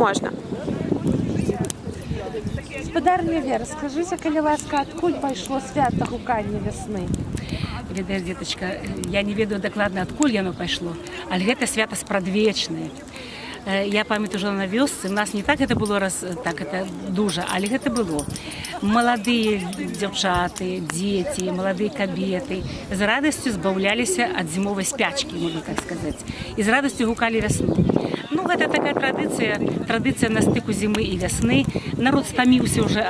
можна. Господарня Вера, скажите, калі ласка, адкуль пайшло свята гукання весны? Ведаеш, дзетачка, я не ведаю дакладна, адкуль яно пайшло, але гэта свята спрадвечнае. Я памятаю, жила на вёсцы, у нас не так это было так это дужа, але гэта было. Маладыя дзяўчаты, дзеці, маладыя кабеты з радасцю збаўляліся ад зімовай спячкі, можна так сказаць, і з радасцю гукалі вясну. Ну, гэта такая традыцыя на стыку зімы і вясны. Народ стаміўся ўжо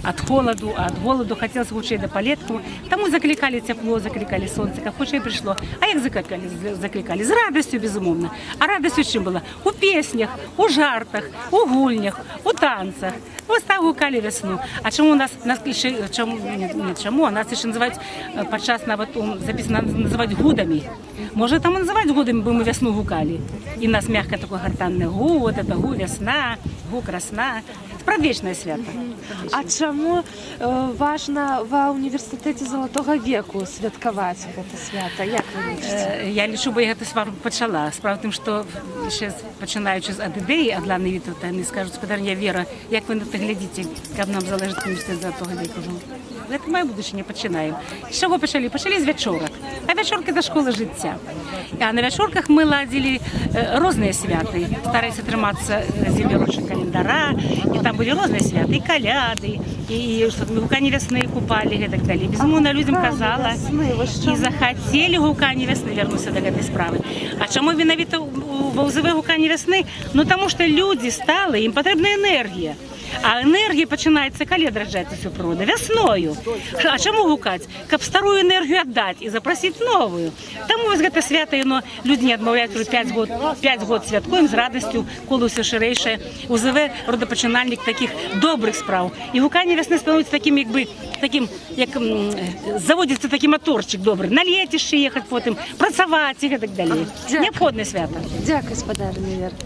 ад холаду, ад голаду, хацелася хутчэй да палетку. Таму заклікалі цяпло, заклікалі сонца, каб хутчэй прыйшло. А як заклікалі? З радасцю, безумоўна. А радасць у чым была? У песнях, у жартах, у гульнях, у танцах. Вось так гукалі вясну. А чаму нас яшчэ называюць падчас нават запісана называць гудамі? Можа, там і называць гудамі, бо мы вясну гукалі. І нас мягкое такое гартанное гу, вот это гу весна, гу красна. Спрадвечнае свято. А чаму важна ва універсітэце Залатога веку святкаваць гэта свята? Як вы лічыце? Я лічу, бо я гэта сварку пачала. Справа в тым, што яшчэ пачынаючы з ад ідэі Адланы Вітаўта, яны скажуць, спадарня Вера, як вы на це глядзіце, каб нам залежыць універсітэт Залатога веку? Гэта моя будучыня, пачынаем. З чаго пачалі? Пачалі з вячорак. А вячорка да школы жыцця. А на вячорках мы ладзілі розныя святы. Стараліся трымацца землерочнага календара, і там былі розныя святы, і каляды, і гуканне вясны купалі, і так далей. Безумоўна, людзям казала, і захацелі гуканне вясны, вярнуцца да гэтай справы. А чаму менавіта ва ўзыве гуканне вясны? Ну, таму што людзі сталы, ім патрэбна энергія. А энергія пачынаецца, калі адраджаецца ўсё прырода? Вясною. А чаму гукаць? Каб старую энергію аддаць і запрасіць новую. Таму вось гэта свята, людзі не адмаўляюць, 5 год святкуем з радасцю, коли ўсё шырэйшае. УЗВ родапачынальнік такіх добрых спраў. І гуканне вясны становіцца такім, як заводзіцца такі маторчик добры. На лецішчы ехаць потым, працаваць і гэтак далей. Неабходнае свята. Дзякуй, господарня Вера.